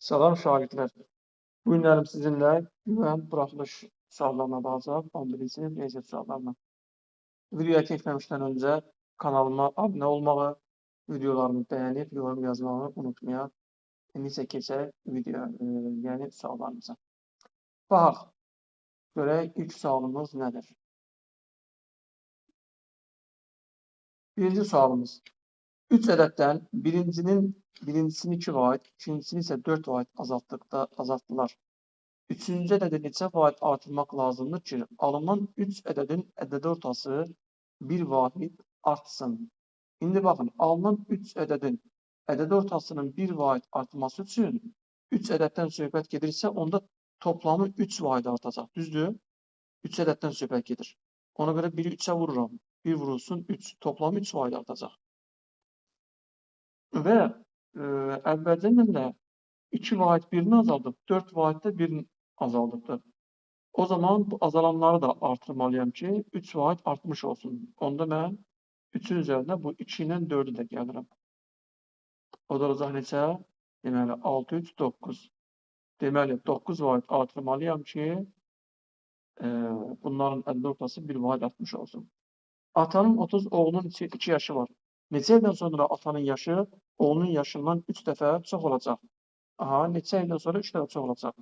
Salam şagirdler. Bu günlərim sizinlə güvən buraxılış suallarına bağlayacaq. 11-ci sinif riyaziyyat suallarına. Videoya keçməmişdən öncə kanalıma abunə olmağı, videolarımı bəyənib, yorum yazmağı unutmayaq. İndi isə keçək videoya, yəni suallarımıza. Baxaq, görək ilk sualımız nədir? Birinci sualımız. 3 ədəddən birincisini 2 vahid, ikincisini isə 4 vahid azaltdılar. Üçüncü ədədi neçə vahid artırmaq lazımdır ki, alınan 3 ədədin ədədi ortası 1 vahid artsın. İndi baxın, alınan 3 ədədin ədədi ortasının 1 vahid artması üçün 3 ədəddən söhbət gedirsə, onda toplamı 3 vahid artacaq. Düzdür? 3 ədəddən söhbət gedir. Ona görə 1-i 3-ə vururam. 1 vurulsun 3. Toplamı 3 vahid artacaq. Və əvvəlcə mənlə 2 vahid 1-ni azaldıb, 4 vahid də 1-ni azaldıbdır. O zaman bu azalanları da artırmalıyam ki 3 vahid artmış olsun. Onda mən 3-ün üzərinə bu 2 ilə 4-ü də gəlirəm. O da olacaq neçə? Deməli 6, 3, 9. Deməli 9 vahid artırmalıyam ki bunların əldə ortası 1 vahid artmış olsun. Atanın 30, oğlunun 2 yaşı var. Neçə ildən sonra atanın yaşı oğlunun yaşından 3 dəfə çox olacaq? Aha, neçə ildən sonra 3 dəfə çox olacaq.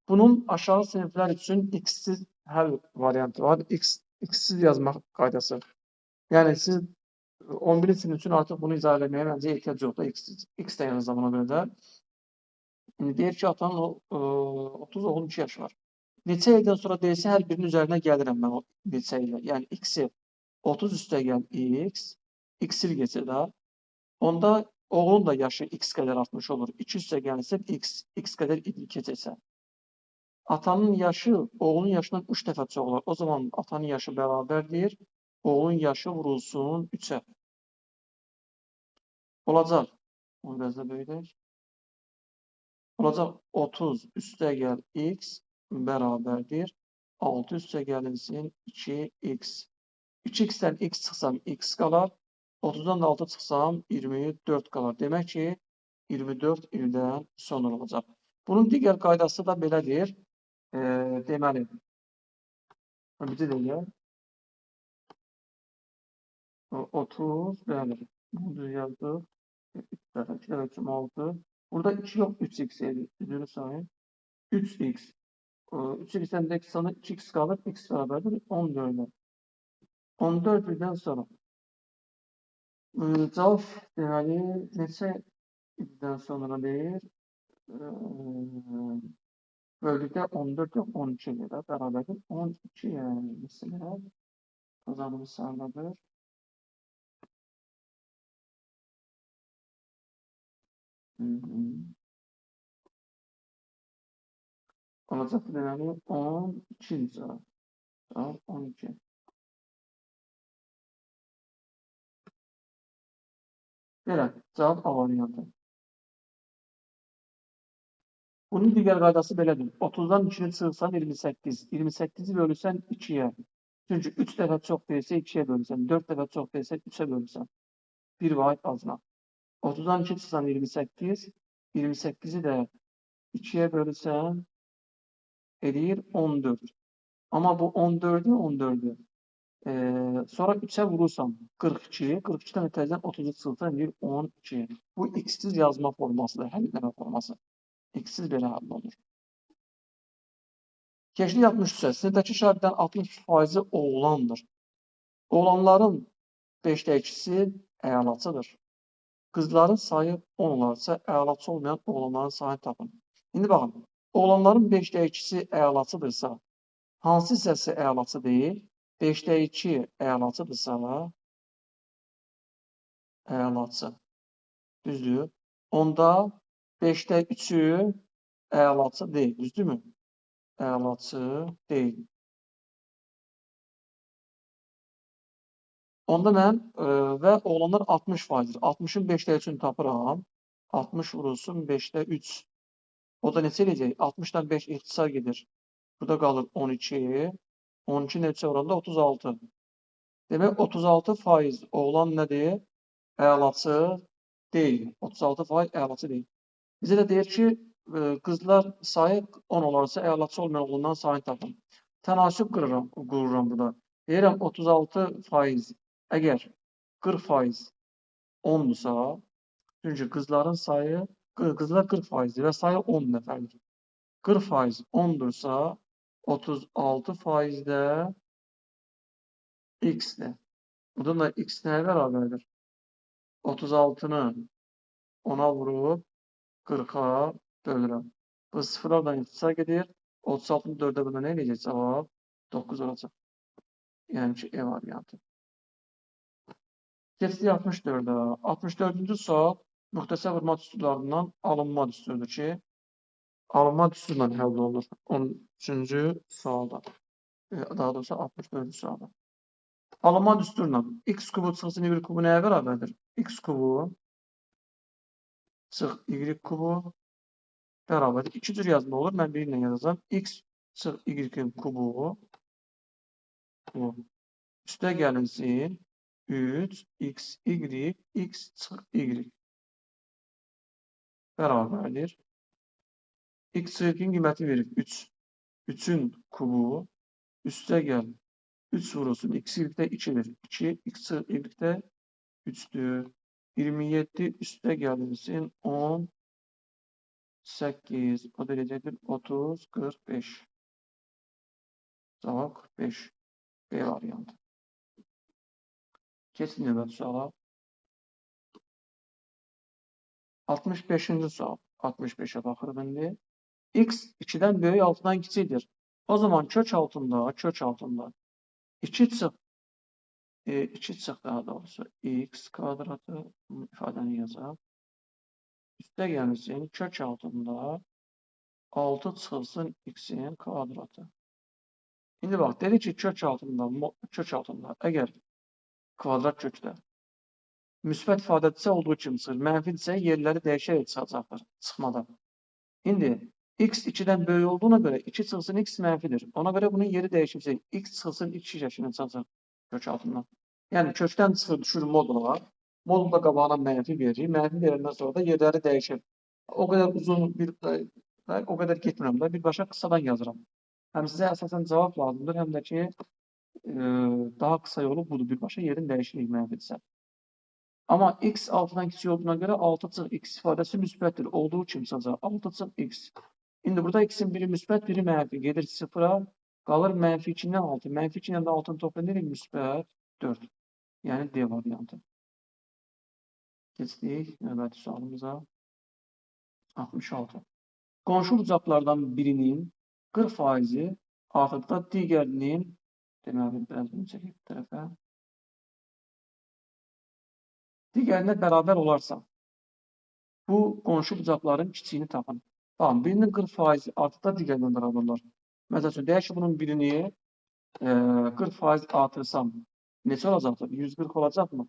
Bunun aşağı siniflər üçün x-siz həll variantı var. X-siz yazmaq qaydası. Yəni siz 11-ci sinif üçün artıq bunu izah eləməyə məncə ehtiyac yoxdur. X də yəni zamana görə də. İndi deyir ki, atanın 30, oğlunun 2 yaşı var. Neçə ildən sonra deyirsə, hər birinin üzərinə gəlirəm mən o neçə ilə. Yəni x-i 30 üstəgəl x, x-il geçir də. Onda oğlun da yaşı x qədər artmış olur. 2 üstə gəlirsə x qədər il keçəcək. Atanın yaşı oğlunun yaşından 3 dəfə çox olur. O zaman atanın yaşı bərabərdir. Oğlunun yaşı vurulsun 3-ə. Olacaq. Onu biraz da böyüdək. Olacaq 30 üstəgəl x bərabərdir. 6 üstə gəlinsin 2x. 2x-dən x çıxsam x qalar. 30-dan da 6 çıxsam 24 qalar. Demək ki, 24 ildən sonra olacaq. Bunun digər qaydası da belədir. Deməli, bir də 30, bəli, bunu düz yazdıq. 2 dəfə 6. Burada 2 yox, 3x edir sayın. 3x. 3x-dən də x sana 2x qalır. X bərabərdir 14. 14 ildən sonra. Cavab deməli neçə ildən sonra deyir? Böldükdə 14 yox, 12 ilə bərabərdir. 12 yəni mesela kazanımı sağladır. Olacaq deməli 12 cavab. Cavab 12. Belə, cavab A variantı. Bunun digər qaydası belədir. 30-dan 2-ni çıxırsan 28. 28-i bölürsən 2-yə. Çünki 3 dəfə çox deyilsə 2-yə bölürsən. 4 dəfə çox deyilsə 3-ə bölürsən. 1 vahid azına. 30-dan 2 çıxsan 28. 28-i də 2-yə bölürsən edir 14. Amma bu 14'ü sonra 3'e vurursan 42. 42'den öteden 30'u çıxırsan edir 12. Bu x-siz yazma formasıdır. Həll etmə forması. X-siz belə həll olur. Keçdik 63-ə. Sinifdəki şagirdlərin 60%-i oğlandır. Oğlanların 5də 2-si əyalatçıdır. Qızların sayı 10 olarsa, əyalatçı olmayan oğlanların sayını tapın. İndi baxın, oğlanların 5də 2-si əyalatçıdırsa, hansı hissəsi əyalatçı deyil? 5də 2 əyalatçıdırsa, əyalatçı. Düzdür? Onda 5də 3'ü əyalatçı deyil. Düzdürmü? Əyalatçı deyil. Onda mən və oğlanlar 60%. 60'ın 5də 3'ünü tapıram. 60 vurulsun 5də 3. O da neçə eləyəcək? 60'dan 5 ixtisar gedir. Burada qalır 12. 12 neçə oranda 36. Demək 36% oğlan nədir? Əyalatçı deyil. 36% əyalatçı deyil. Bizə də deyir ki, qızlar sayı 10 olarsa əlaçı olmayan oğlundan sayını tapın. Tənasüb qururam burada. Deyirəm 36% əgər 40% 10'dursa, çünki qızların sayı qızlar 40%dir və sayı 10 nəfərdir. 40% 10'dursa 36% də x'dir. Buradan da x nəyə bərabərdir? 36'nı 10'a vurub 40'a bölürəm. Bu sıfırlardan ixtisar gedir. 36'nı 4'e bölünə nə eləyəcək? Cavab 9 olacaq. Yəni ki, E variantı. Keçdik 64'ə. 64-cü sual müxtəsər vurma düsturlarından alınma düsturudur ki, alınma düsturla həll olunur. 13-cü sualda. Daha doğrusu 64-cü sualda. Alınma düsturla x kubu çıxsın y kubu nəyə bərabərdir? X kubu çıx y kubu bərabərdir. İki cür yazma olur. Mən biri ilə yazacağım. X çıx y kubu üstə gəlinsin 3 x y x çıx y bərabərdir. X çıxın qiyməti verir 3. 3'ün kubu üstə gəl 3 vurulsun. X y-də 2'dir. 2 x çıx y-də 3'dür. 27 üstə gəlinsin 10 8 o derecedir 30 45. Cavab 45. B variantı. Keçin növbəti suala. 65-ci sual. 65'e baxırıq indi. X 2'dən böyük 6'dan kiçikdir. O zaman kök altında 2 çıx 2 çıx daha doğrusu x kvadratı ifadəni yazaq. Üstə gəlsin kök altında 6 çıxılsın x'in kvadratı. İndi bax, dedi ki, kök altında əgər kvadrat kökdə müsbət ifadədirsə olduğu kimi çıxır, mənfidirsə yerləri dəyişərək çıxacaqdır çıxmada. İndi x 2'dən böyük olduğuna görə 2 çıxılsın x mənfidir. Ona görə bunun yeri dəyişibsə x çıxılsın 2 şəklində çıxacaq kök altından. Yəni kökdən çıxır, düşür modula. Modulda qabağına mənfi verir. Mənfi verəndən sonra da yerləri dəyişir. O qədər uzun o qədər getmirəm də, birbaşa qısadan yazıram. Həm sizə əsasən cavab lazımdır, həm də ki, daha qısa yolu budur, birbaşa yerin dəyişirik mənfidirsə. Amma x 6'dan kiçik olduğuna görə 6 çıx x ifadəsi müsbətdir. Olduğu kimi çıxacaq. 6 çıx x. İndi burada x'in biri müsbət, biri mənfi. Gedir 0'a, qalır mənfi 2'dən 6. Mənfi 2 ilə də 6'nı toplayırıq, müsbət 4. Yəni D variantı. Keçdik növbəti sualımıza. 66. Qonşu bucaqlardan birinin 40%-i artıqda digərinin, deməli, biraz bunu çəkək bu tərəfə. Digərinə bərabər olarsa, bu qonşu bucaqların kiçiyini tapın. Baxın, birinin 40% artıqda digərinə bərabər olar. Məsəl üçün, deyək ki, bunun birini 40% artırsam, neçə olacaqdır? 140 olacaqmı?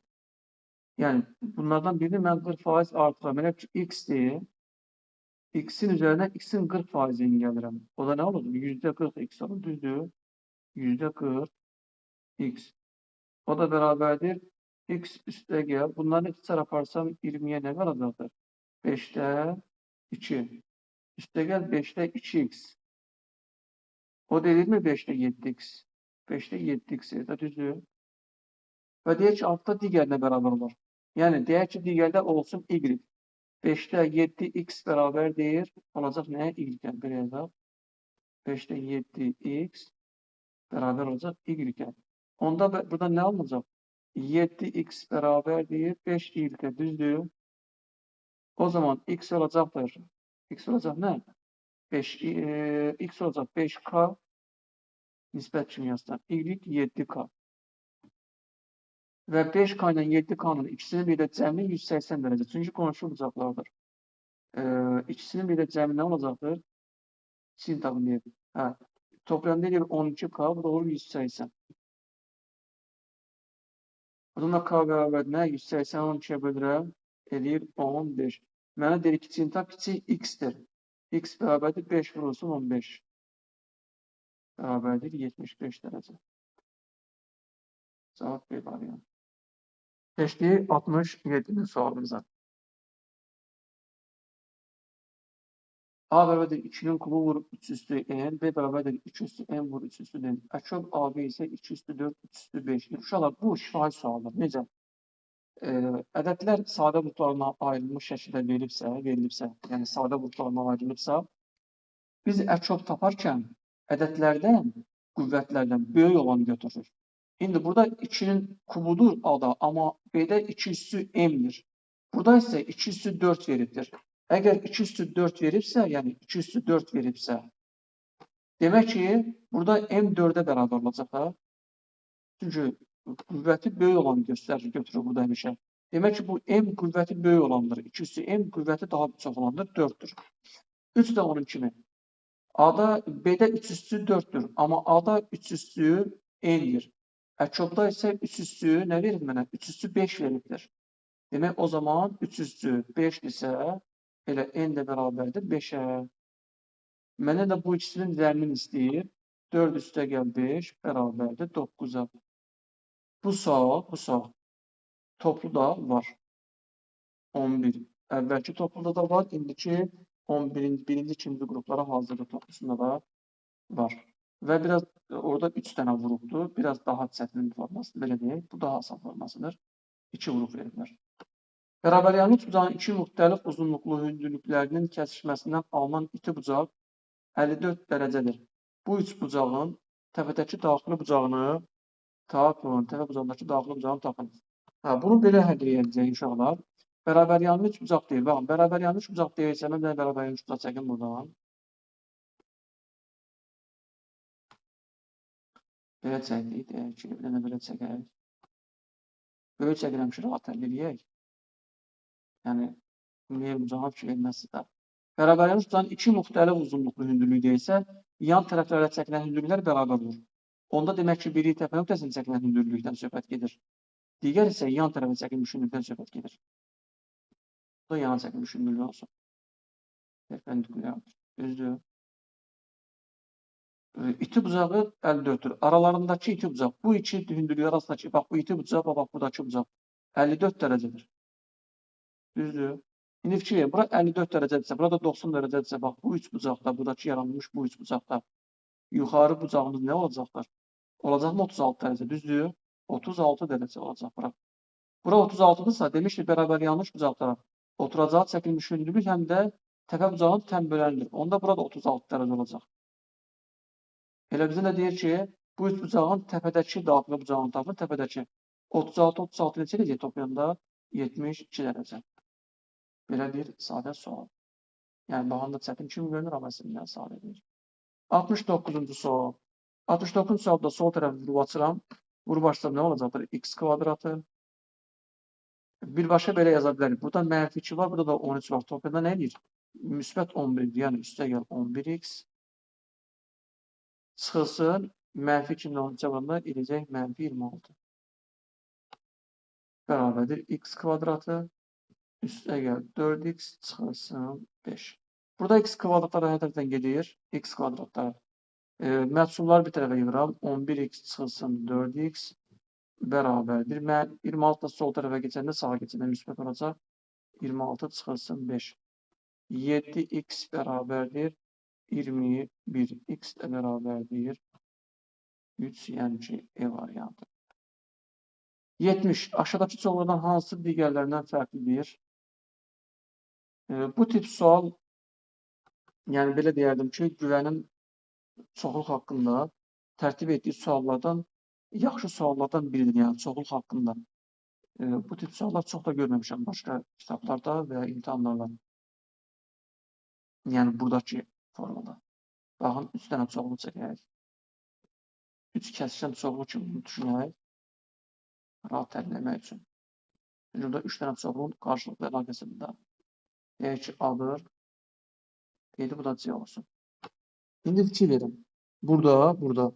Yəni, bunlardan birini mən 40% artıram. Elə ki, x-dir. X'in üzərinə x'in 40%'ini gəlirəm. O da nə olur? %40 x olur, düzdür? %40 x. O da bərabərdir. X üstə gəl. Bunların iki çarparsam 20'ye nə qalacaqdır? 5'də 2. Üstə gəl 5'də 2x. O deyilmi 5'də 7x? 5'də 7x da düzdür? Və deyək ki, altda digərinə bərabər olur. Yəni, deyək ki, digərdə olsun y. 5'də 7x bərabərdir. Olacaq nəyə? Y-ə. Belə yazaq. 5'də 7x bərabər olacaq y-ə. Onda burada nə olacaq? 7x bərabərdir 5y-ə. Düzdür? O zaman x olacaqdır. X olacaq nə? X olacaq 5k nisbət kimyasından. Y 7k. Və 5k ilə 7k-nın ikisinin bir də cəmi 180 dərəcə. Çünki qonşu bucaqlardır. İkisinin bir də cəmi nə olacaqdır? Sin tapın deyək. Hə. Toplamda deyək 12k, bu da olur 180. Buradan da k bərabər nə? 180 12'ye bölürəm. Edir 15. Mənə deyir ki, sin tap kiçik x-dir. X bərabərdir 5 vurulsun 15. Bərabərdir 75 dərəcə. Cavab B variantı. Keçdik 67-ci sualımıza. A bərabərdir 2-nin kubu vur 3 üstü n, B bərabərdir 2 üstü n vur 3 üstü n. Əksöb AB isə 2 üstü 4, 3 üstü 5. Uşaqlar, bu şifahi sualdır. Necə? Ədədlər sadə qruplarına ayrılmış şəkildə verilibsə, yəni sadə qruplarına ayrılıbsa, biz əksöb taparkən ədədlərdən, qüvvətlərdən böyük olanı götürürük. İndi burada 2-nin kubudur A-da, amma B-də 2 üstü m-dir. Burada isə 2 üstü 4 veribdir. Əgər 2 üstü 4 veribsə, yəni 2 üstü 4 veribsə, demək ki, burada m 4-ə bərabər olacaq da. Çünki qüvvəti böyük olanı götürür burada həmişə. Demək ki, bu m qüvvəti böyük olandır. 2 üstü m qüvvəti daha çox olandır, 4-dür. 3 də onun kimi. A-da, B-də 3 üstü 4-dür. Amma A-da 3 üstü n-dir. Əkobda isə 3 üstü nə verir mənə? 3 üstü 5 veribdir. Demək, o zaman 3 üstü 5-dirsə, elə n də bərabərdir 5-ə. Mənə də bu ikisinin zərmin istəyir. 4 üstə gəl 5 bərabərdir 9-a. Bu sual toplu da var. 11. Əvvəlki topluda da var. İndiki 11-ci, birinci, ikinci qruplara hazırda toplusunda da var. Və biraz orada 3 dənə vurubdur. Biraz daha çətin forması, belə deyək. Bu daha asan formasıdır. 2 vuruq verirlər. Bərabəryanlı bucağın iki müxtəlif uzunluqlu hündürlüklərinin kəsişməsindən alınan iti bucaq 54 dərəcədir. Bu üç bucağın təpədəki daxili bucağını tapın. Təpə bucağındakı daxili bucağını tapın. Bunu belə həll edəcəyik uşaqlar. Bərabəryanlı üç bucaq deyil. Baxın, bərabəryanlı üç bucaq deyilsə, mən də bərabəryanlı üç bucaq çəkim buradan. Belə çəkdik, deyək ki, bir dənə belə çəkək. Böyük çəkirəm ki, rahat həll edək. Yəni, niyə bucağa fikir verməzsə də. Bərabəryanlı bucağın iki müxtəlif uzunluqlu hündürlüyü deyilsə, yan tərəflərlə çəkilən hündürlüklər bərabər olur. Onda demək ki, biri təpə nöqtəsində çəkilən hündürlükdən söhbət gedir. Digər isə yan tərəfə çəkilmiş hündürlükdən söhbət gedir. Bu da yana çəkilmiş hündürlük olsun. Perpendikulyardır. Düzdür. İti bucağı 54'tür. Aralarındakı iti bucaq. Bu iki hündürlük arasındakı, bax bu iti bucaq, bax buradakı bucaq 54 dərəcədir. Düzdür. İndi fikir verin, bura 54 dərəcədirsə, burada 90 dərəcədirsə, bax bu üç bucaqda, buradakı yaranmış bu üç bucaqda yuxarı bucağımız nə olacaqdır? Olacaqmı 36 dərəcə? Düzdür. 36 dərəcə olacaq bura. Bura 36-dırsa, demişdir bərabər yanlış bucaqlara oturacağı çəkilmiş hündürlük həm də təpə bucağının təm böləndir. Onda burada 36 dərəcə olacaq. Elə bizə də deyir ki, bu üç bucağın təpədəki daxili bucağını tapın, təpədəki 36 neçə edəcək toplayanda? 72 dərəcə. Belə bir sadə sual. Yəni, baxanda çətin kimi görünür, amma əslində sadə deyil. 69-cu sual. 69-cu sualda sol tərəfi vurub açıram. Vurub açsam nə olacaqdır? X kvadratı. Birbaşa belə yaza bilərik. Burada mənfi 2 var, burada da 13 var. Toplayanda nə edir? Müsbət 11-dir. Yəni, üstə gəl 11x. Çıxılsın. Mənfi 2-nin 13 cavabında edəcək mənfi 26. Bərabərdir x kvadratı. Üstə gəl 4x çıxılsın 5. Burada x kvadratları hər tərəfdən gedir. X kvadratları. Məhsulları bir tərəfə yığıram. 11x çıxılsın 4x bərabərdir. 26 da sol tərəfə keçəndə sağa keçəndə müsbət olacaq. 26 çıxılsın 5. 7x bərabərdir. 21. X də bərabərdir. 3, yəni ki, E variantı. 70. Aşağıdakı çoxlardan hansı digərlərindən fərqlidir? Bu tip sual, yəni belə deyərdim ki, güvənin çoxluq haqqında tərtib etdiyi suallardan, yaxşı suallardan biridir, yəni çoxluq haqqında. Bu tip suallar çox da görməmişəm başqa kitablarda və imtahanlarda. Yəni, buradakı formada. Baxın, 3 dənə çoxluq çəkək. 3 kəsişən çoxluq kimi düşünək. Rahat təlimləmək üçün. Burada 3 dənə çoxluğun qarşılıqlı əlaqəsində. Deyək ki, A-dır. Deyək, bu da C olsun. İndi fikir verin. Burada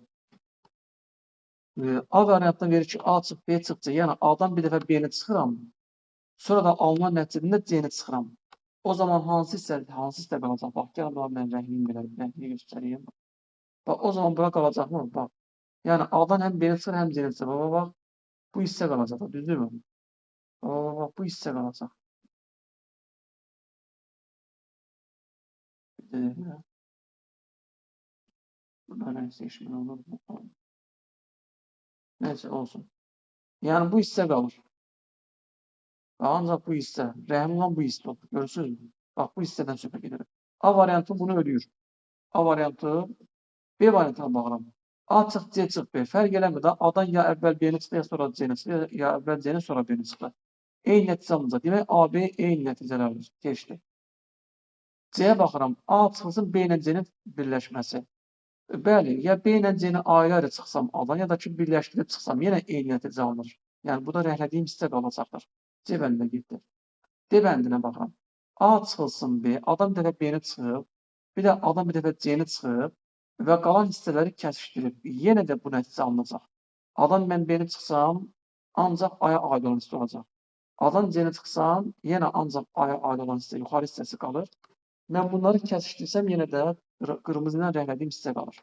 A variantına verir ki, A çıx, B çıxca, yəni A-dan bir dəfə B-ni çıxıram. Sonra da alınan nəticəsində C-ni çıxıram. O zaman hansı hissə qalacaq? Bax, gəlin bura mən rəngini göstəreyim. Bax, o zaman bura qalacaqmı? Bax. Yəni A-dan həm B-ni çıxır, həm C-ni çıxır. Bax, bu hissə qalacaq, düzdürmü? Bax, bu hissə qalacaq. eşittir. Burada renk seçimi olur mu? Neyse olsun. Yani bu hissə qalır. Ancaq bu hissə, rəhim olan bu hissə olur. Görürsünüz mü? Bax, bu hissədən söhbət gedir. A variantı bunu ölüyor. A variantı B variantına baxıram. A çıx, C çıx, B. Fərq eləmir də. A-dan ya əvvəl B-ni çıxdı, ya sonra C-ni çıxdı, ya əvvəl C-ni, sonra B-ni çıxdı. Eyni nəticə alınacaq. Demək, A, B eyni nəticələrdir. Keçdi. C-yə baxıram. A çıxılsın, B ilə C-nin birləşməsi. Bəli, ya B ilə C-ni ayrı-ayrı çıxsam A-dan, ya da ki, birləşdirib çıxsam, yenə eyni nəticə alınır. Yəni, bu da rəhlədiyim hissə qalacaqdır. C bəndinə getdi. D bəndinə baxıram. A çıxılsın B, A-dan bir dəfə B-ni çıxıb, bir də A-dan bir dəfə C-ni çıxıb və qalan hissələri kəsişdirib. Yenə də bu nəticə alınacaq. A-dan mən B-ni çıxsam, ancaq A-ya aid olan hissə olacaq. A-dan C-ni çıxsam, yenə ancaq A-ya aid olan hissə, yuxarı hissəsi qalır. Mən bunları kəsişdirsəm, yenə də qırmızı ilə rəhlədiyim hissə qalır.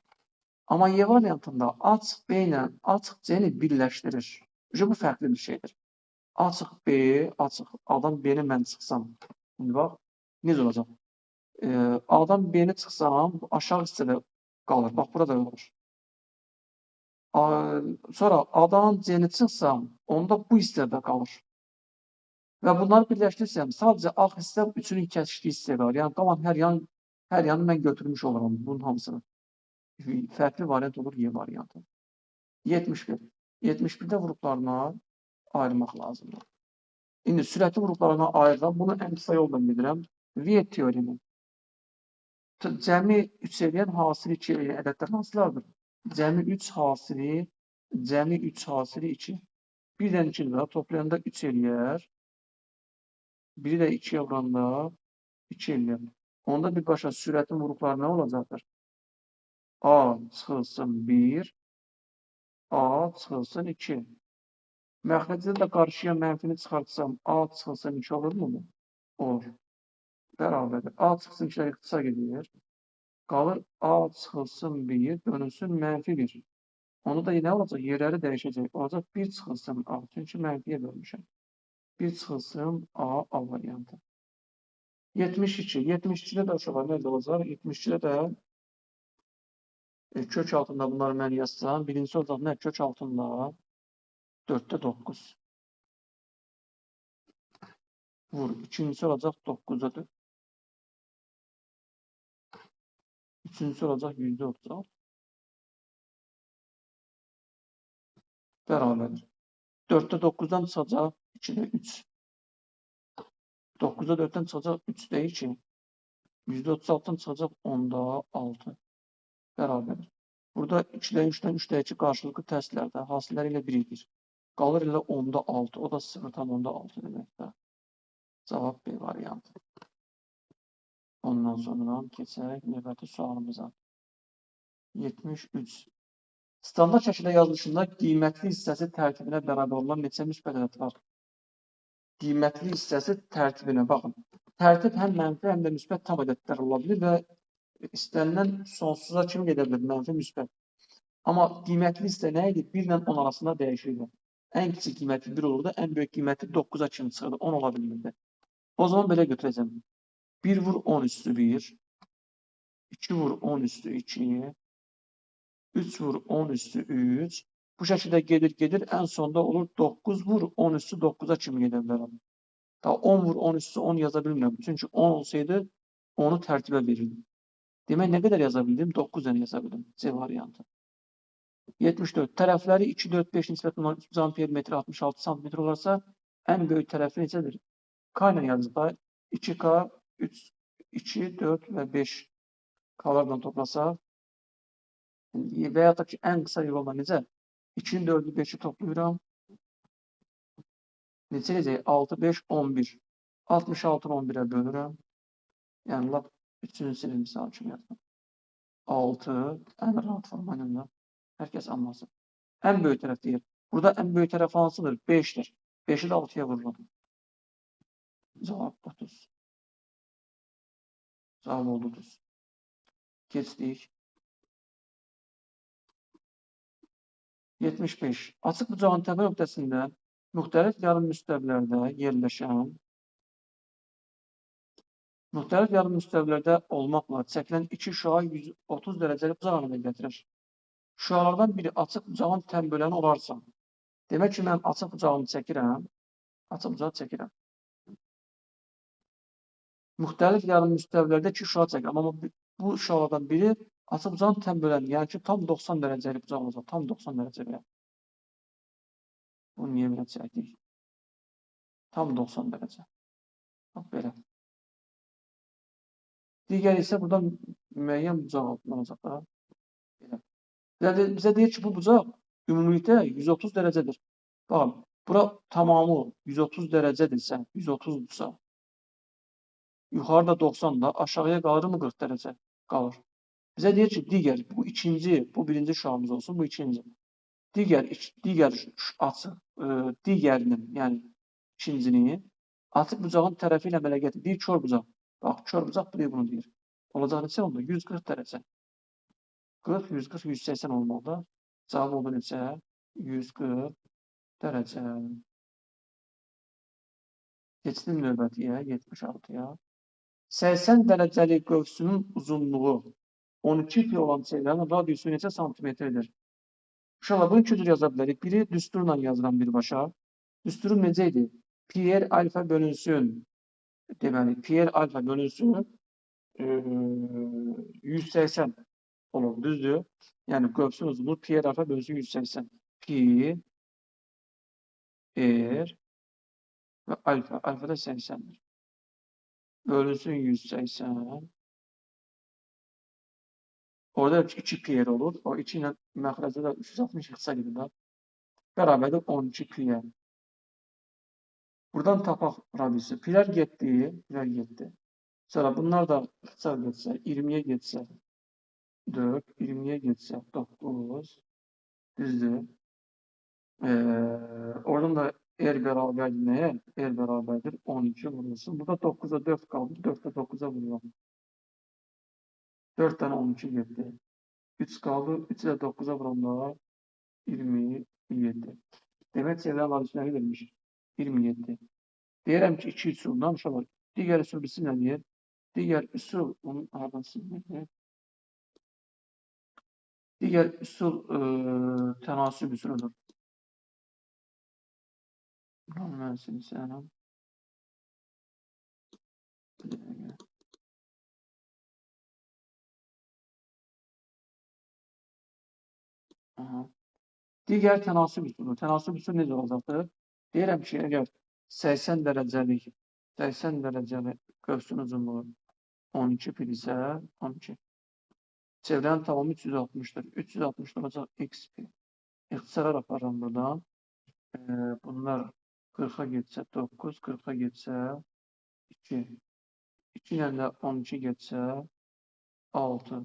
Amma Y variantında A çıx B ilə A çıx C-ni birləşdirir. Bu fərqli bir şeydir. A çıx B, A çıx A-dan B-ni mən çıxsam, şimdi bax, necə olacaq? A-dan B-ni çıxsam, aşağı hissədə qalır. Bax, burada qalır. Sonra A-dan C-ni çıxsam, onda bu hissədə qalır. Və bunları birləşdirsəm, sadəcə ağ hissə üçünün kəsişdiyi hissəyə qalır. Yəni, qalan hər yanı mən götürmüş oluram bunun hamısını. Fərqli variant olur Y variantı. 71. 71-də qruplarına ayırmaq lazımdır. İndi sürətli qruplarına ayırıram. Bunu ən qısa yolla bildirəm. Viet teoremi. Cəmi 3 eləyən, hasili 2 eləyən ədədlər hansılardır? Cəmi 3 hasili 2. Birdən 2 də toplayanda 3 eləyər. Biri də 2-yə vuranda 2 eləyər. Onda birbaşa sürətin qrupları nə olacaqdır? A çıxılsın 1, A çıxılsın 2. Məxrəcdə də qarşıya mənfini çıxartsam, A çıxılsın 2 olur mu? Olur. Bərabərdir. A çıxılsın 2-lər ixtisa gedir. Qalır A çıxılsın 1, bölünsün -1. Onu da nə olacaq? Yerləri dəyişəcək. Olacaq 1 çıxılsın A. Çünki mənfiyə bölmüşəm. 1 çıxılsın A variantı. 72. 72-də də uşaqlar nədə olacaq? 72-də də kök altında bunları mən yazsam. Birincisi olacaq nə? Kök altında 4-də 9. Vur. İkincisi olacaq 9-da 4. Üçüncüsü olacaq %36. Bərabərdir. 4-də 9-dan çıxacaq 2-də 3. 9-da 4-dən çıxacaq 3-də 2. %36-dan çıxacaq 10-da 6. Bərabərdir. Burada 2-də 3-dən 3-də 2 qarşılıqlı tərslərdə hasilləri ilə 1 edir. Qalır ilə 10-da 6. O da 0,10-da 6 deməkdir. Cavab B variantı. Ondan sonra keçək növbəti sualımıza. 73. Standart şəkildə yazılışında qiymətli hissəsi tərtibinə bərabər olan neçə müsbət ədəd var? Qiymətli hissəsi tərtibinə baxın. Tərtib həm mənfi, həm də müsbət tam ədədlər ola bilir və istənilən sonsuza kimi gedə bilir, mənfi, müsbət. Amma qiymətli hissə nə idi? 1 ilə 10 arasında dəyişirdi. Ən kiçik qiyməti 1 olurdu, ən böyük qiyməti 9-a kimi çıxırdı, 10 ola bilmirdi. O zaman belə götürəcəm. 1 vur 10 üstü 1, 2 vur 10 üstü 2, 3 vur 10 üstü 3. Bu şəkildə gedir, ən sonda olur 9 vur 10 üstü 9-a kimi gedə bilərəm. Daha 10 vur 10 üstü 10 yaza bilmirəm. Çünki 10 olsaydı, onu tərtibə verirdim. Demək, nə qədər yaza bildim? 9 dənə yaza bildim. C variantı. 74. Tərəfləri 2, 4, 5 nisbətən 3 amper metr 66 santimetr olarsa, ən böyük tərəfi necədir? K ilə yazılır. 2K, 3, 2, 4 və 5 K-lardan toplasaq, və ya da ki, ən qısa yolla necə? 2-nin 4-ü 5-i toplayıram. Neçə eləyəcək? 6, 5, 11. 66-nı 11-ə bölürəm. Yəni, lap 3-cünü silim misal kimi yazdım. 6, ən rahat formayla hər kəs anlasın. Ən böyük tərəf deyir. Burada ən böyük tərəf hansıdır? 5-dir. 5-i də 6-ya vururum. Cavab 30. Cavab oldu 30. Keçdik. 75. Açıq bucağın təpə nöqtəsində müxtəlif yarım müstəvilərdə yerləşən Müxtəlif yarım müstəvilərdə olmaqla çəkilən iki şüa 130 dərəcəli bucaq əmələ gətirir. Şüalardan biri açıq bucağın tən böləni olarsa, demək ki, mən açıq bucağını çəkirəm, açıq bucağı çəkirəm. Müxtəlif yarım müstəvilərdə iki şüa çəkirəm, amma bu şüalardan biri açıq bucağın tən böləni, yəni ki, tam 90 dərəcəli bucaq olacaq, tam 90 dərəcəli. Bunu niyə belə çəkdik? Tam 90 dərəcə. Bax, belə. Digəri isə burada müəyyən bucaq altında olacaq da. Belə. Bizə deyir ki, bu bucaq ümumilikdə 130 dərəcədir. Baxın, bura tamamı 130 dərəcədirsə, 130-dursa, yuxarıda 90-da, aşağıya qalırmı 40 dərəcə? Qalır. Bizə deyir ki, digər, bu ikinci, bu birinci şüamız olsun, bu ikinci. Digər açıq, digərinin, yəni ikincinin açıq bucağın tərəfi ilə əmələ gətirir. Deyir kör bucaq. Bax, kör bucaq bunu deyir. Olacaq neçə oldu? 140 dərəcə. 40, 140, 180 olmalıdır. Cavab oldu neçə? 140 dərəcə. Keçdim növbətiyə, 76-ya. 80 dərəcəli qövsünün uzunluğu 12 pi olan çevrənin radiusu neçə santimetrdir? Uşaqlar, bunu iki cür yaza bilərik. Biri düsturla yazılan birbaşa. Düsturum necə idi? Pi r alfa bölünsün. Deməli, pi r alfa bölünsün 180 olur, düzdür? Yəni, qövsün uzunluğu pi r alfa bölünsün 180. Pi r və alfa. Alfa da 80'dir. Bölünsün 180. Orada 2 pi r olur. O 2 ilə məxrəcdə də 360 ixtisa gidir. Bərabərdir 12 pi r. Buradan tapaq radiusu. Pilər getdi. Sonra bunlar da ixtisa getsə, 20'ye getsə 4, 20'ye getsə 9, düzdür. Oradan da r bərabərdir nəyə? R bərabərdir 12 vurulsun. Burada 9'a 4 qaldı. 4'də 9'a vuruyorum. 4 tane 12 getdi. 3 qaldı. 3 ilə 9'a vuranda 27. Demək çevrə radiusu nə verilmiş? 27. Deyirəm ki, 2 üsuldan uşaqlar. Digər üsul bilsin nə deyir? Digər üsul, onun aradan silinir. Digər üsul tənasüb üsuludur. Mən silsəm. Digər tənasüb üsuludur. Tənasüb üsulu necə olacaqdır? Deyirəm ki, əgər 80 dərəcəli qövsün uzunluğu 12 pi isə 12. Çevrənin tamamı 360'dır. 360 olacaq x pi. İxtisarlar aparıram buradan. Bunlar 40'a getsə 9, 40'a getsə 2. 2 ilə də 12 getsə 6.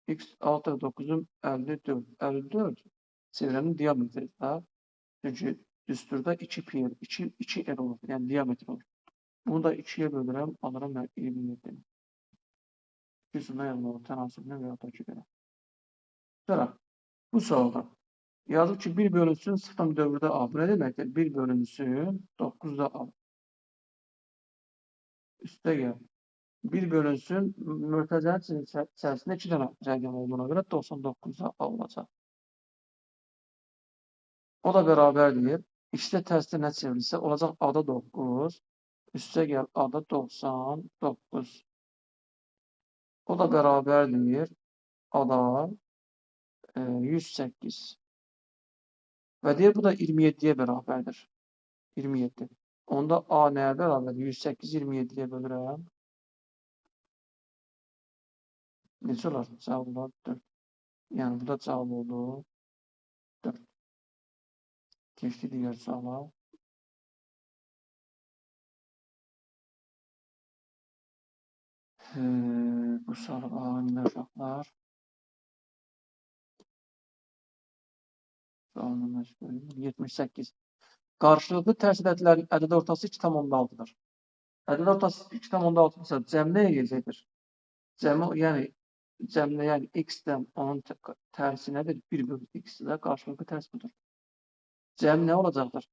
X 6 9'un 54. 54 çevrənin diametridir. Çünki düsturda 2 pi, 2 r olur. Yəni diametr olur. Bunu da 2'ye bölürəm, alıram 27. Üstündə yazılır, tənasübünə və ya da ki, belə. Sonra, bu sualda yazır ki, 1 bölünsün 0,4'də A. Bu nə deməkdir? 1 bölünsün 9'da A. Üstə gəl. 1 bölünsün mürtəzənin içərisində 2 dənə rəqəm olduğuna görə 99'da A olacaq. O da bərabərdir. İşte tərsdə nə çevrilsə olacaq A-da 9. Üstə gəl A-da 99. O da bərabərdir A-da 108. Və deyir, bu da 27'ye bərabərdir. 27. Onda A nəyə bərabərdir? 108 27'ye bölürəm. Necə olar? Cavab olar 4. Yəni, bu da cavab oldu 4. Keçdi digər suala. Bu sual alimlər uşaqlar. Sualını məşğul 78. Qarşılıqlı tərs ədədlərin ədəd ortası 2,6'dır. Ədəd ortası 2,6 isə cəmi nəyə gələcəkdir? Cəmi, yəni x-dən onun tərsi nədir? 1 bölü x-də qarşılıqlı tərs budur. Cəmi nə olacaqdır?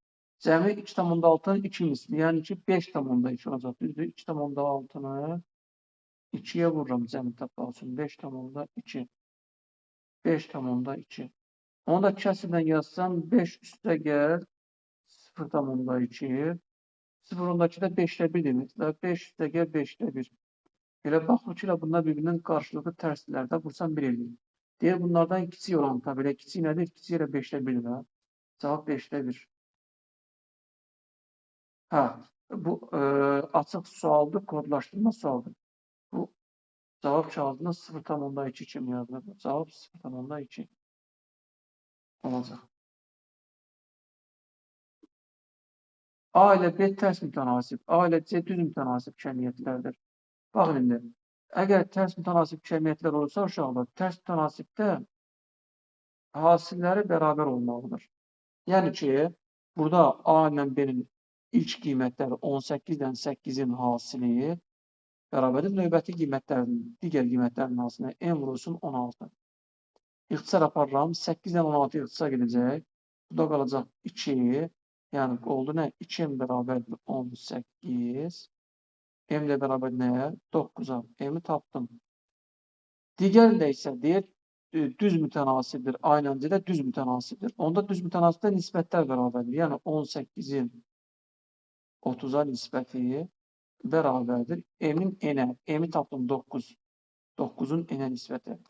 Cəmi 2,6'nın 2 misli, yəni ki 5,2 olacaq. Düzdür? 2,6'nı 2'ye vururam cəmi tapmaq üçün. 5,2. 5,2. Onu da kəsrlə yazsam 5 üstə gəl 0,2. 0,2 də 5'də 1 deməkdir. 5 üstə gəl 5'də 1. Elə baxır ki, bunlar birbirinin qarşılıqlı tərslərdə vursan 1 eləyir. Deyir, bunlardan kiçik olan tabi elə kiçik nədir? Kiçik elə 5'də 1-dir. Cavab 5'də 1. Hə, bu açıq sualdır, kodlaşdırma sualdır. Bu cavab kağıdına 0,2 kimi yazılır. Cavab 0,2 olacaq. A ilə B tərs mütənasib, A ilə C düz mütənasib kəmiyyətlərdir. Baxın indi, əgər tərs mütənasib kəmiyyətlər olursa uşaqlar, tərs mütənasibdə hasilləri bərabər olmalıdır. Yəni ki, burada A ilə B-nin ilk qiymətləri 18-dən 8-in hasili bərabərdir. Növbəti qiymətlərin, digər qiymətlərin hasilinə n vurulsun 16. İxtisar aparıram. 8-dən 16 ixtisar gedəcək. Bu da qalacaq 2. Yəni oldu nə? 2m bərabərdir 18. M ilə bərabər nəyə? 9-a. M-i tapdım. Digərində isə deyir, düz mütənasibdir. Aynı də düz mütənasibdir. Onda düz mütənasibdə nisbətlər bərabərdir. Yəni 18-in 30-a nisbəti bərabərdir. M-in n-ə. M-i tapdım 9. 9-un n-ə nisbəti.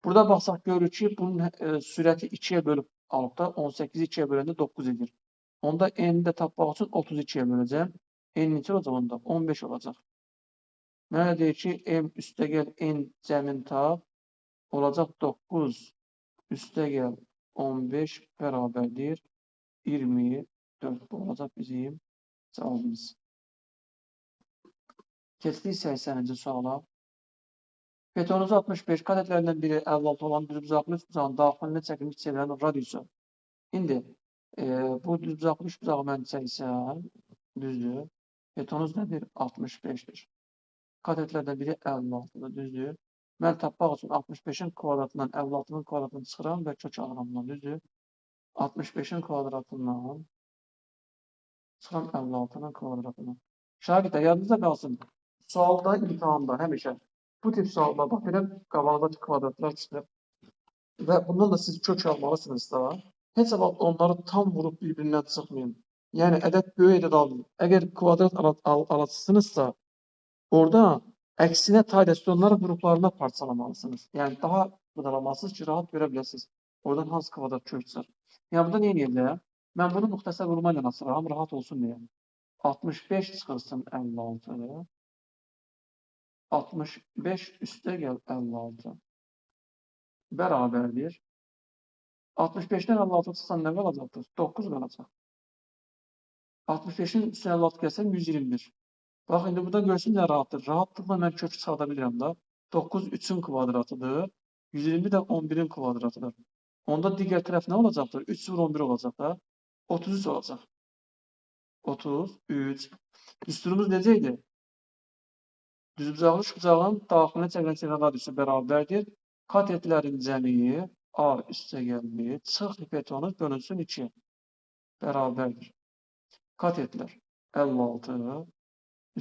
Burada baxsaq görürük ki, bunun sürəti 2-yə bölüb alıb da 18-i 2-yə böləndə 9 edir. Onda n-i də tapmaq üçün 32-yə böləcəm. N neçə olacaq onda? 15 olacaq. Mənə deyir ki, m üstə gəl n cəmin tap olacaq 9 üstə gəl 15 bərabərdir 24. Bu olacaq bizim cavabımız. Keçdik 80-ci suala. Betonuzu 65 kadetlərindən biri 56 olan düzbucaqlı üç bucağın daxilinə çəkilmiş çevrənin radiusu. İndi bu düzbucaqlı üç bucağı mən çəksəm, düzdür. Betonuz nədir? 65'dir. Kadetlərdən biri 56'dır, düzdür. Mən tapmaq üçün 65'in kvadratından 56'nın kvadratını çıxıram və kök alıram bundan, düzdür. 65'in kvadratından çıxıram 56'nın kvadratından. Şagirdlər, yadınızda qalsın. Sualda, imtihanda həmişə bu tip suallar bax belə qabağındakı kvadratlar çıxır. Və bundan da siz kök almalısınız da. Heç vaxt onları tam vurub bir-birindən çıxmayın. Yəni ədəd böyük ədəd alın. Əgər kvadrat alasınızsa, orada əksinə taydəsi onları qruplarına parçalamalısınız. Yəni daha qıdalamalısınız ki, rahat görə biləsiniz. Oradan hansı kvadrat kök çıxır. Yəni burada nə edirlər? Mən bunu müxtəsər vurma ilə açıram, rahat olsun deyə. 65 çıxırsın 56. 65 üstə gəl 56. Bərabərdir. 65'dən 56 çıxsan nə qalacaqdır? 9 qalacaq. 65'in üstünə 56 gəlsən 121. Bax, indi burada görsün nə rahatdır. Rahatlıqla mən kök çıxarda bilirəm da. 9 3'ün kvadratıdır. 120 də 11'in kvadratıdır. Onda digər tərəf nə olacaqdır? 3 vur 11 olacaq da. 33 olacaq. 33. Düsturumuz necə idi? Düzbucaqlı üçbucağın daxilinə çəkilən çevrə radiusu bərabərdir. Katetlərin cəmi A üstə gəlmir. Çıx betonu bölünsün 2. Bərabərdir. Katetlər 56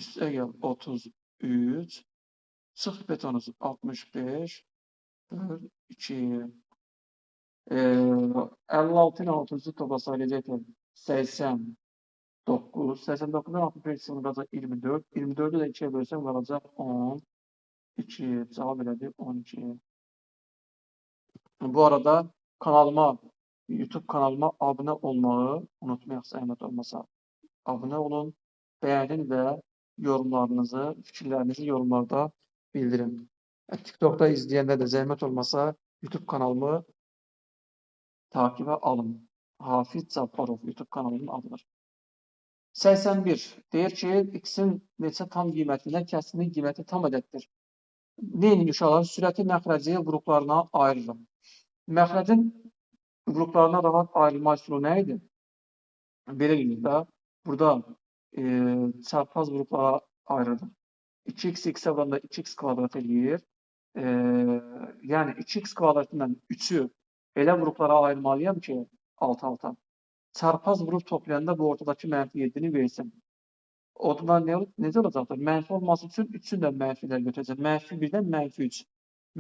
üstə gəl 33. Çıx betonuz 65 böl 2. 56 ilə 30'u toplasa eləyəcəkdir 89. 89'dan 65 sınıracaq 24. 24'ü də 2'yə bölsəm qalacaq 10. 2. Cavab elədir 12. Bu arada kanalıma, YouTube kanalıma abunə olmağı unutmayaq, zəhmət olmasa. Abunə olun, bəyənin və yorumlarınızı, fikirlərinizi yorumlarda bildirin. TikTok'da izləyəndə də zəhmət olmasa YouTube kanalımı takibə alın. Hafiz Cabbarov YouTube kanalının adıdır. 81. Deyir ki, x-in neçə tam qiymətindən kəsrinin qiyməti tam ədəddir. Neyin uşaqlar? Sürəti məxrəci qruplarına ayırırım. Məxrəcin qruplarına rahat ayrılma üsulu nə idi? Belə də burada çarpaz qruplara ayırırdım. 2x x-ə vuranda 2x kvadrat eləyir. Yəni 2x kvadratından 3'ü elə qruplara ayırmalıyam ki, alt-alta. Çarpaz qrup toplayanda bu ortadakı -7'ni versin. O da necə olacaqdır? Mənfi olması üçün 3-ün də mənfilər götürəcəm. Mənfi 1-dən mənfi 3.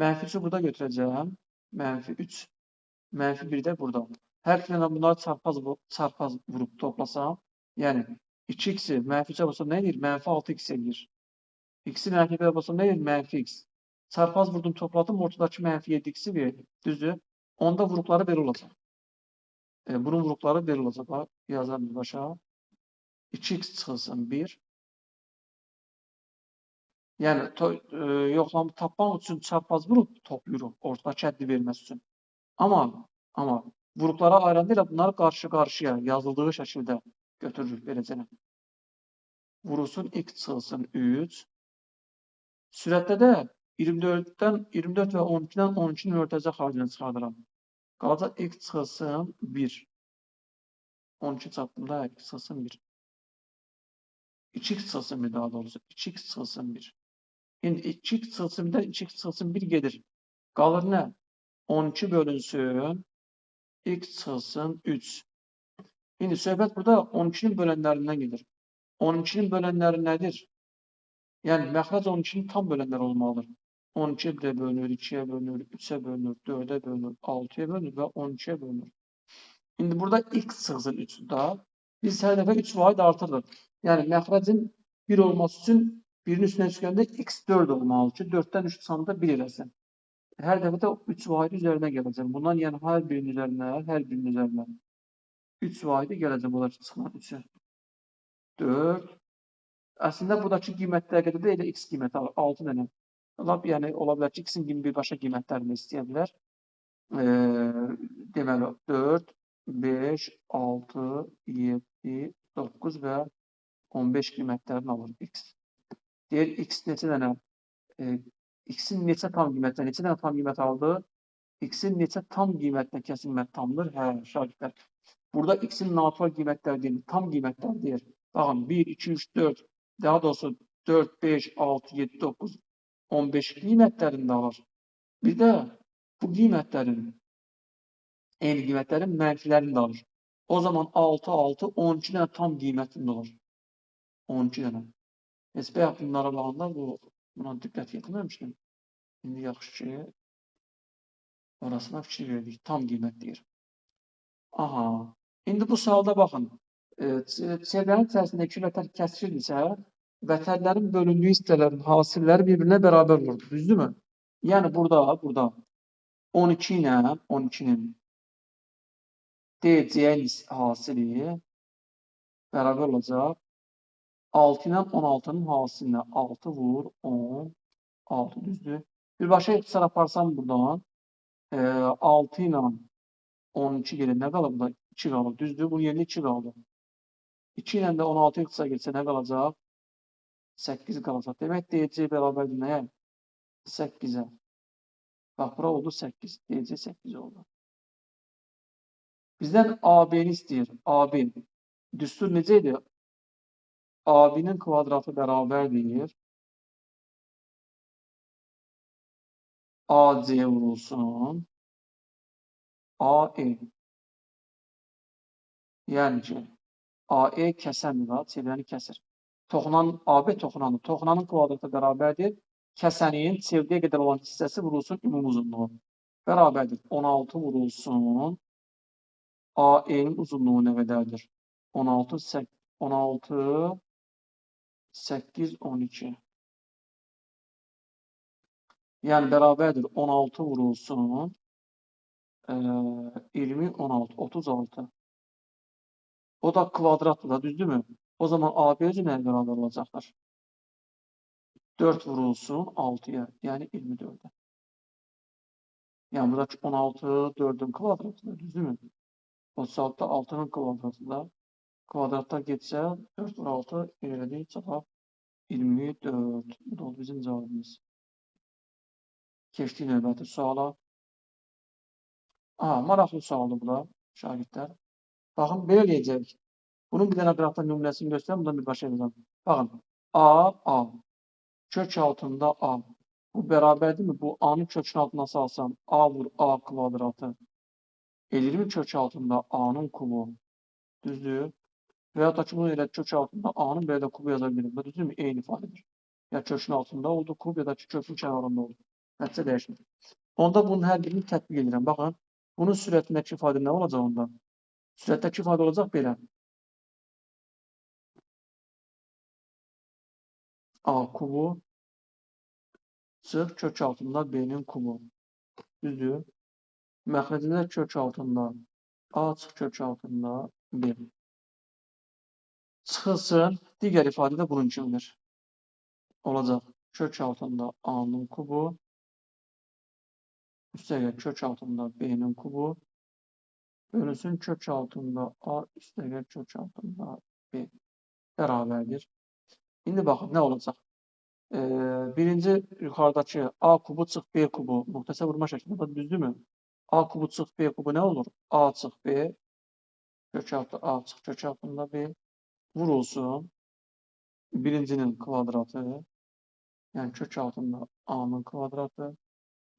Mənfi 3-ü burada götürəcəm. Mənfi 3. Mənfi 1 də burada. Hər ikisindən bunları çarpaz vurub toplasam, yəni 2x-i mənfi 3-ə basam nə edir? Mənfi 6x edir. X-i mənfi 1-ə basam nə edir? Mənfi x. Çarpaz vurdum, topladım, ortadakı mənfi 7x-i verir. Düzdür? Onda vuruqları belə olacaq. Bunun vuruqları belə olacaq. Yazarım başa. 2x çıxılsın 1. Yəni yoxlamı tapmaq üçün çarpaz vurub toplayırıq ortadakı həddi verməsi üçün. Amma vuruqlara ayıranda elə bunları qarşı-qarşıya yazıldığı şəkildə götürürük beləcə. Vurulsun x çıxılsın 3. Sürətdə də 24 və 12-dən 12-nin ortacaq xaricini çıxardıram. Qalacaq x çıxılsın 1. 12 çarpımda x çıxılsın 1. 2x çıxılsın 1 daha doğrusu. 2x çıxılsın 1. İndi 2x çıxılsın 1-dən 2x çıxılsın 1 gedir. Qalır nə? 12 bölünsün. X çıxılsın 3. İndi söhbət burada 12-nin bölənlərindən gedir. 12-nin bölənləri nədir? Yəni məxrəc 12-nin tam bölənləri olmalıdır. 12-yə 1-ə bölünür, 2-yə bölünür, 3-ə bölünür, 4-ə bölünür, 6-ya bölünür və 12-yə bölünür. İndi burada x çıxılsın 3 da. Biz hər dəfə 3 vaid artırırıq. Yəni məxrəcin 1 olması üçün 1-in üstünə çıxanda x 4 olmalı ki, 4-dən 3 çıxanda 1 eləsin. Hər dəfə də 3 vaidi üzərinə gələcəm. Bundan yəni hər birinin üzərinə 3 vaidi gələcəm. Olar ki, çıxılan 3-ü. 4. Əslində, buradakı qiymətlər qədər də elə x qiyməti alır. 6 dənə. Yəni, ola bilər ki, x-in birbaşa qiymətlərini istəyə bilər. Deməli, 4, 5, 6, 7, 9 və 15 qiymətlərini alır x. Deyir, x neçə dənə? X-in neçə tam qiymət aldı? X-in neçə tam qiymətinə kəsilmə tamdır? Hə, şagirdlər. Burada x-in natural qiymətləri deyil, tam qiymətlər deyir. Baxın, 1, 2, 3, 4, daha doğrusu 4, 5, 6, 7, 9, 15 qiymətlərini də alır. Bir də bu qiymətlərin, eyni qiymətlərin mənfilərini də alır. O zaman 6, 6, 12 dənə tam qiymətində olur. 12 dənə. Bəyax bunlara baxanda buna diqqət yetirməmişdim. İndi yaxşı ki, orasına fikir verdik. Tam qiymət deyir. Aha. İndi bu sualda baxın. Çevrənin içərisində iki vətər kəsirdirsə, vətərlərin bölündüyü hissələrin hasilləri bir-birinə bərabər olurdu. Düzdürmü? Yəni burada 12 ilə 12-nin deyəcəyin hasili bərabər olacaq. 6 ilə 16-nın hasilinə 6 vur 10, 6 düzdür. Birbaşa ixtisar aparsam buradan 6 ilə 12 gelir. Nə qalır burada? 2 qalır. Düzdür. Bunun yerində 2 qaldı. 2 ilə də 16 ixtisar geçsə nə qalacaq? 8 qalacaq. Demək, DC bərabərdir nəyə? 8-ə. Bax, bura oldu 8. DC 8 oldu. Bizdən AB-ni istəyir. AB. Düstur necə idi? AB-nin kvadratı bərabərdir. AC vurulsun. AE. Yəni ki, AE kəsəndir, çevrəni kəsir. AB toxunanı. Toxunanın kvadratı bərabərdir. Kəsənin çevrəyə qədər olan hissəsi vurulsun ümumi uzunluğu. Bərabərdir. 16 vurulsun. AE-nin uzunluğu nə qədərdir? 16, 8, 12. Yəni bərabərdir. 16 vurulsun. 20, 16, 36. O da kvadratdır da, düzdürmü? O zaman AB özü nəyə bərabər olacaqlar? 4 vurulsun 6-ya, yəni 24-ə. Yəni buradakı 16 4-ün kvadratıdır, düzdürmü? 36-da 6-nın kvadratıdır. Kvadratlar getsə 4 vur 6 elədik, cavab 24. Bu da bizim cavabımız. Keçdik növbəti suala. Maraqlı sualdır bu da, şagirdlər. Baxın, belə eləyəcək. Bunun bir dənə qrafda nümunəsini göstərəm, bundan birbaşa yazalım. Baxın, A. Kök altında A. Bu bərabərdirmi? Bu A-nın kökün altına salsam, A vur A kvadratı. Elirmi kök altında A-nın kubu? Düzdür. Veyahut da ki bunu elə kök altında A-nın belə də kubu yaza bilirim. Bu düzdürmü? Eyni ifadədir. Ya kökün altında oldu kub ya da ki kökün kənarında oldu. Nəticə dəyişmir. Onda bunun hər birini tətbiq edirəm. Baxın, bunun sürətindəki ifadə nə olacaq onda? Sürətdəki ifadə olacaq belə. A kubu çıx kök altında B-nin kubu. Düzdür? Məxrəcində kök altında A çıx kök altında B. Çıxılsın. Digər ifadə də bunun kimidir. Olacaq. Kök altında A-nın kubu. Üstəgəl kök altında B-nin kubu. Bölünsün kök altında A üstəgəl kök altında B. Bərabərdir. İndi baxın, nə olacaq? Birinci yuxarıdakı A kubu çıx B kubu müxtəsər vurma şəklində düzdürmü? A kubu çıx B kubu nə olur? A çıx B kök altı A çıx kök altında B vurulsun. Birincinin kvadratı, yəni kök altında A-nın kvadratı.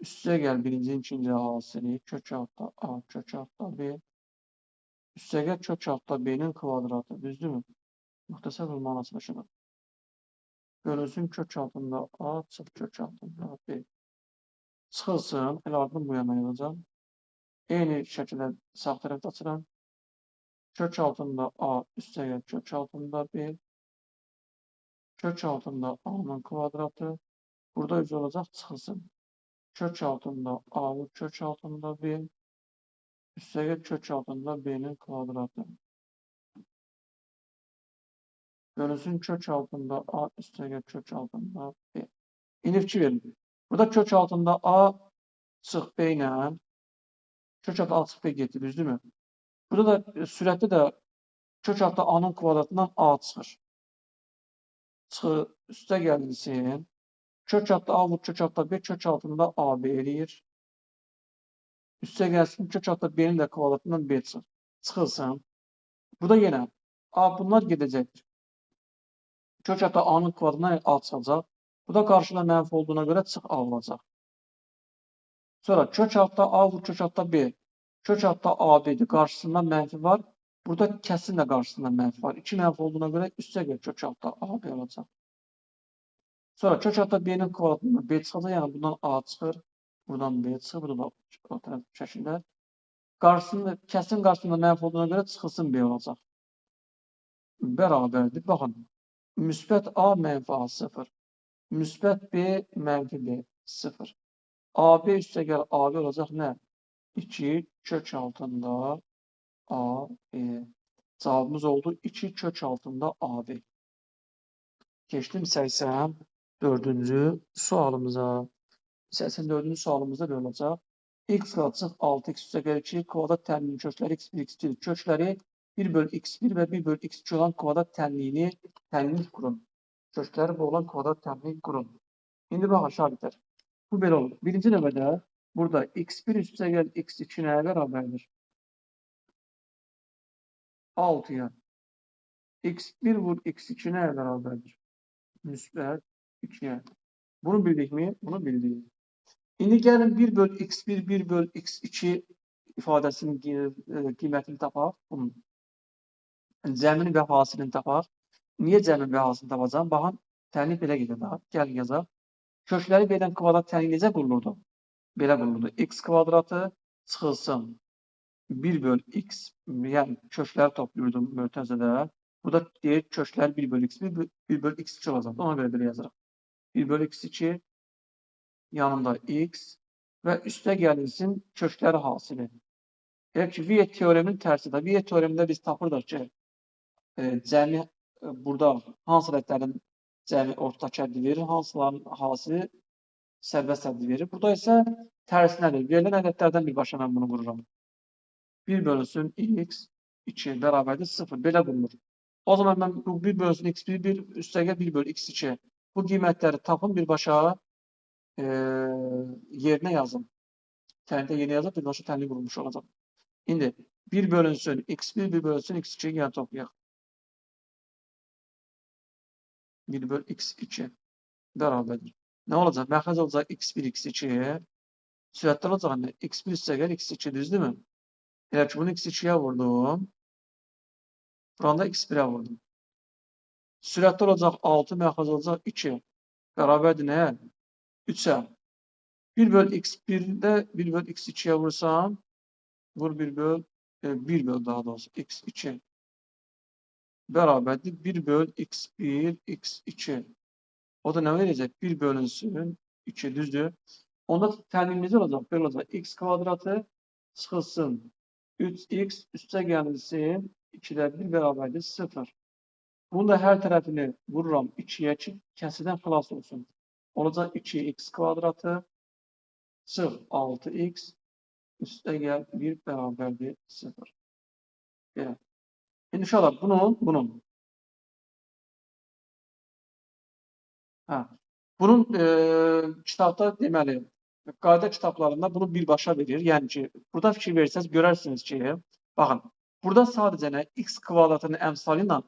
Üstə gəl birincinin ikinci hasili kök altda A kök altda B. Üstə gəl kök altda B-nin kvadratı, düzdürmü? Müxtəsər vurma anasını. Bölünsün kök altında A çıx kök altında B. Çıxılsın, elə ardından bu yana yazacağım. Eyni şəkildə sağ tərəfdə açıram. Kök altında A üstəgəl kök altında B. Kök altında A-nın kvadratı. Burada üzr olacaq, çıxılsın. Kök altında A kök altında B. Üstəgəl kök altında B-nin kvadratı. Bölünsün kök altında A üstəgəl kök altında B. İndi fikir verin. Burada kök altında A çıx B ilə kök altında A çıx B getdi, düzdürmü? Burada da sürətdə də kök altında A-nın kvadratından A çıxır. Çıxır, üstə gəlinsin. Kök altında A vur kök altında B, kök altında AB eləyir. Üstə gəlsin, kök altında B-nin də kvadratından B çıxır. Çıxılsın. Burada yenə A bunlar gedəcəkdir. Kök altında A-nın kvadratından A çıxacaq. Bu da qarşıda mənfi olduğuna görə çıx A olacaq. Sonra kök altında A vur kök altında B. Kök altında AB-dir. Qarşısında mənfi var. Burada kəsin də qarşısında mənfi var. 2 mənfi olduğuna görə üstə gəl kök altında AB olacaq. Sonra kök altında B-nin kvadratından B çıxacaq. Yəni bundan A çıxır. Buradan B çıxır. Burada da o tərəf şəkildə. Qarşısında, kəsin qarşısında mənfi olduğuna görə çıxılsın B olacaq. Bərabərdir. Baxın. Müsbət A mənfi A 0. Müsbət B mənfi B 0. AB üstə gəl AB olacaq nə? 2 kök altında AB. Cavabımız oldu 2 kök altında AB. Geçtim 84-cü sualımıza. 84-cü sualımızda belə olacaq. X qalacaq 6x üstə gəl 2 kvadrat tənliyinin kökləri x1, x2 kökləri 1 bölü x1 və 1 bölü x2 olan kvadrat tənlik qurun. Kökləri bu olan kvadrat tənlik qurun. İndi baxın şagirdlər. Bu belə olur. Birinci növbədə burada x1 üstə gəl x2 nəyə bərabərdir? 6-ya. X1 vur x2 nəyə bərabərdir? Müsbət 2-yə. Bunu bildik mi? Bunu bildik. İndi gəlin 1 böl x1, 1 böl x2 ifadəsinin qiymətini tapaq. Bunun cəmini və hasilini tapaq. Niyə cəmin və hasilini tapacağım? Baxın, tənlik belə gedir daha. Gəlin yazaq. Kökləri belən kvadrat tənlik necə qurulurdu? Belə qurulurdu. X kvadratı çıxılsın. 1 böl x, yəni kökləri toplayırdum mötərizədə. Burada deyir köklər 1 böl x1, 1 böl x2 olacaq. Ona görə belə yazırıq. 1 böl x2 yanında x və üstə gəlinsin kökləri hasili. Elə ki, Viet teoreminin tərsidir. Viet teoremində biz tapırdıq ki, cəmi burada hansı ədədlərin cəmi ortadakı əddi verir, hansıların hasili sərbəst əddi verir. Burada isə tərsinədir. Verilən ədədlərdən birbaşa mən bunu qururam. 1 bölünsün x 2 bərabərdir 0. Belə qurulur. O zaman mən bu 1 bölünsün x1, 1 üstəgəl 1 bölü x2. Bu qiymətləri tapın birbaşa yerinə yazın. Tənlikdə yerinə yazıb birbaşa tənlik qurulmuş olacaq. İndi 1 bölünsün x1, 1 bölünsün x2 yəni toplayaq. 1 böl x2 bərabərdir. Nə olacaq? Məxrəc olacaq x1, x2. Sürətlər olacaq nə? x1 üstəgəl x2 düzdürmü? Elə ki, bunu x2-yə vurdum. Buranda x1'ə vurdum. Sürətli olacaq 6, məxrəc olacaq 2. Bərabərdir nəyə? 3'ə. 1 böl x1'də 1 böl x2'yə vursam, vur 1 böl, 1 böl daha doğrusu x2 bərabərdir 1 böl x1, x2. O da nə verəcək? 1 bölünsün 2, düzdür? Onda təlimimiz olacaq, belə olacaq. X kvadratı çıxılsın 3x üstə gəlsin 2'də 1 bərabərdir 0. Bunun da hər tərəfini vururam 2'yə ki, kəsidən xilas olsun. Olacaq 2x kvadratı çıx 6x üstə gəl 1 bərabərdir 0. Belə. İnşallah bunun. Bunun kitabda deməli, qayda kitablarında bunu birbaşa verir. Yəni ki, burada fikir verirsəz, görərsiniz ki, baxın, burada sadəcə nə x kvadratının əmsalı ilə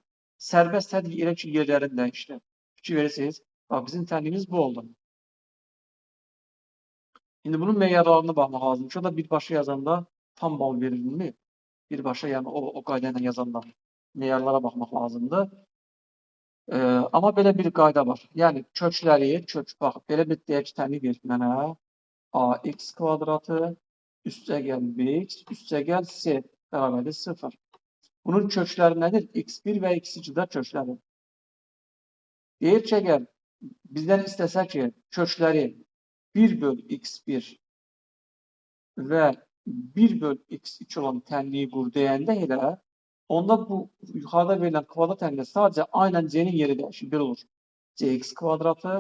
sərbəst təbii elə ki, yerlərini dəyişdir. Fikir verirsiniz. Bax, bizim təlimimiz bu oldu. İndi bunun meyarlarına baxmaq lazım. Şurada birbaşa yazanda tam bal verilmi? Birbaşa, yəni o qayda ilə yazanda meyarlara baxmaq lazımdır. Amma belə bir qayda var. Yəni kökləri, bax, belə bir deyək ki, təmin verir mənə. Ax kvadratı üstə gəl bx üstə gəl c bərabərdir 0. Bunun kökləri nədir? x1 və x2-də kökləri. Deyir ki, əgər bizdən istəsə ki, kökləri 1 böl x1 və 1 böl x2 olan tənliyi qur deyəndə elə, onda bu yuxarıda verilən kvadrat tənliyi sadəcə aynən c-nin yeri dəyişir. Bir olur. cx kvadratı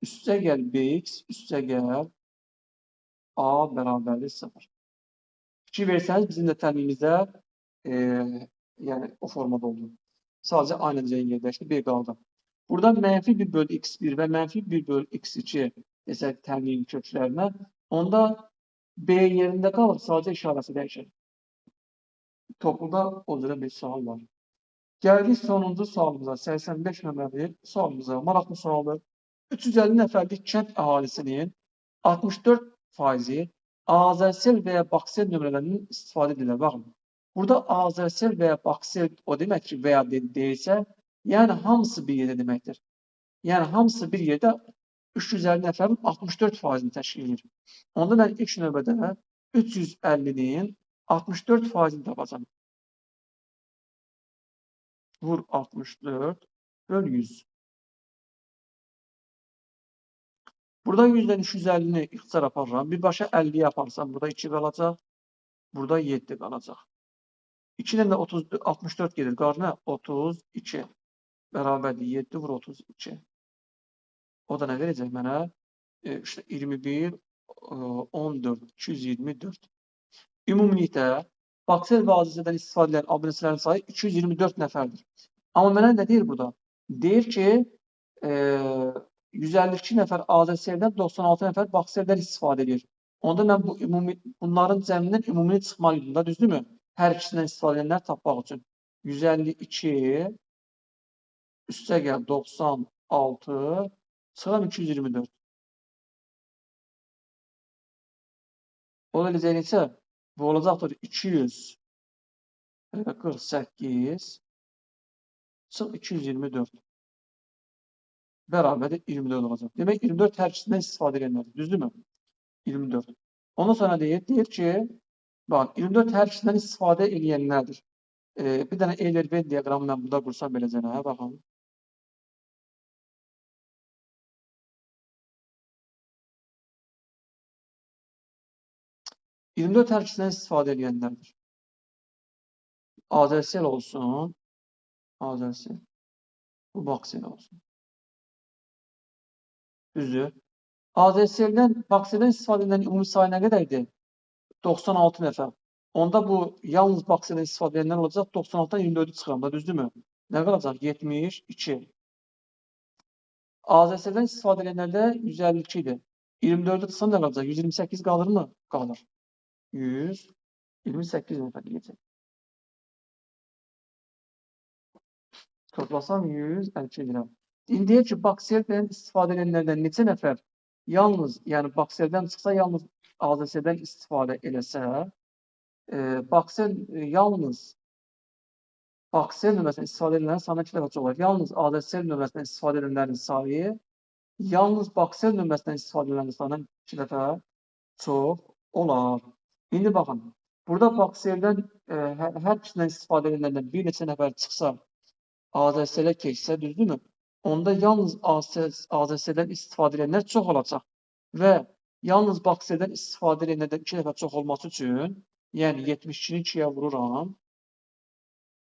üstə gəl bx üstə gəl a bərabərdir 0. Fikir versəniz, bizim də tənliyimizdə yəni o formada oldu. Sadəcə aynən c-nin yeri dəyişir. Bir qaldı. Burada mənfi 1 böl x1 və mənfi 1 böl x2 desək tənliyin köklərinə, onda b yerində qalır, sadəcə işarəsi dəyişir. Topluda o cürə bir sual var. Gəldik sonuncu sualımıza, 85 nömrəli sualımıza. Maraqlı sualdır. 350 nəfərlik kənd əhalisinin 64% azərsel və ya baksel nömrələrinin istifadə edilir. Baxın, burada azərsel və ya baksel o demək ki, və ya deyilsə, yəni hamısı bir yerdə deməkdir. Yəni hamısı bir yerdə 350 nəfərin 64%-ni təşkil edir. Onda mən ilk növbədə 350-nin 64%-ni tapacam. Vur 64 böl 100. Burada 100-dən 350-ni ixtisar aparıram. Birbaşa 50-yi yaparsam burada 2 qalacaq. Burada 7 qalacaq. 2-dən də 64 gedir. Qarşına 32 bərabərdir. 7 vur 32. O da nə verəcək mənə? İşte 21, 14, 224. Ümumilikdə baksel və azəsədən istifadə edən abunəçilərin sayı 224 nəfərdir. Amma mənə nə deyir burada? Deyir ki, 152 nəfər azəsəldən 96 nəfər bakseldən istifadə edir. Onda mən bunların cəmindən ümumini çıxmalıydım da, düzdürmü? Hər ikisindən istifadə edənlər tapmaq üçün. 152 üstə gəl 96 çıxan 224. O da eləcək neçə? Bu olacaqdır 248 çıx 224. Bərabərdir 24 olacaq. Demək 24 hər ikisindən istifadə edənlərdir. Düzdürmü? 24. Ondan sonra deyir ki, bax 24 hər ikisindən istifadə edənlərdir. Bir dənə Euler-Venn diaqramı mən burada qursam beləcənə, baxın. %24 hər ikisindən istifadə edənlərdir. Azərsel olsun. Azərsel. Bu baksel olsun. Düzdür. Azərseldən, bakseldən istifadə edən ümumi sayı nə qədərdir? 96 nəfər. Onda bu yalnız bakseldən istifadə edənlər olacaq. 96-dan 24-ü çıxıram da, düzdürmü? Nə qalacaq? 72. Azərseldən istifadə edənlərdə 152 idi. 24-ü çıxsam nə qalacaq? 128 qalırmı? Qalır. 128 nəfər deyəcək. Toplasam 152 edirəm. İndi deyək ki, bakseldən istifadə edənlərdən neçə nəfər yalnız, yəni bakseldən çıxsa, yalnız azəseldən istifadə eləsə, baksel yalnız Bax, sel nömrəsindən istifadə edilənlərin sayından 2 dəfə çox olar. Yalnız ADSL nömrəsindən istifadə edilənlərin sayı yalnız Baksel nömrəsindən istifadə edilənlərin sayından 2 dəfə çox olar. İndi baxın, burada Bakseldən hər ikisindən istifadə edilənlərdən bir neçə nəfər çıxsa, ADSL-ə keçsə, düzdürmü? Onda yalnız ADSL-dən istifadə edənlər çox olacaq və yalnız Bakseldən istifadə edənlərdən 2 dəfə çox olması üçün, yəni 72-ni 2-yə vururam,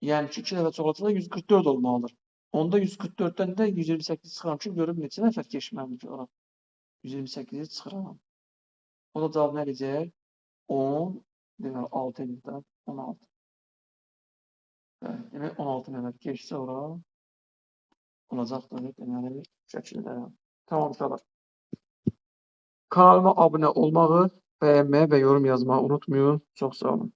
yəni ki, 2 dəfə çox olacaq da 144 olmalıdır. Onda 144-dən də 128 çıxıram ki, görüm neçə nəfər keçməlidir ki, ora. 128-i çıxıram. O da cavab nə edəcək? 10, deməli 6 edir də, 16. Demək 16 nəfər keçsə ora olacaqdır. Deməli, bu şəkildə. Tamam uşaqlar. Kanalıma abunə olmağı, bəyənməyi və yorum yazmağı unutmayın. Çox sağ olun.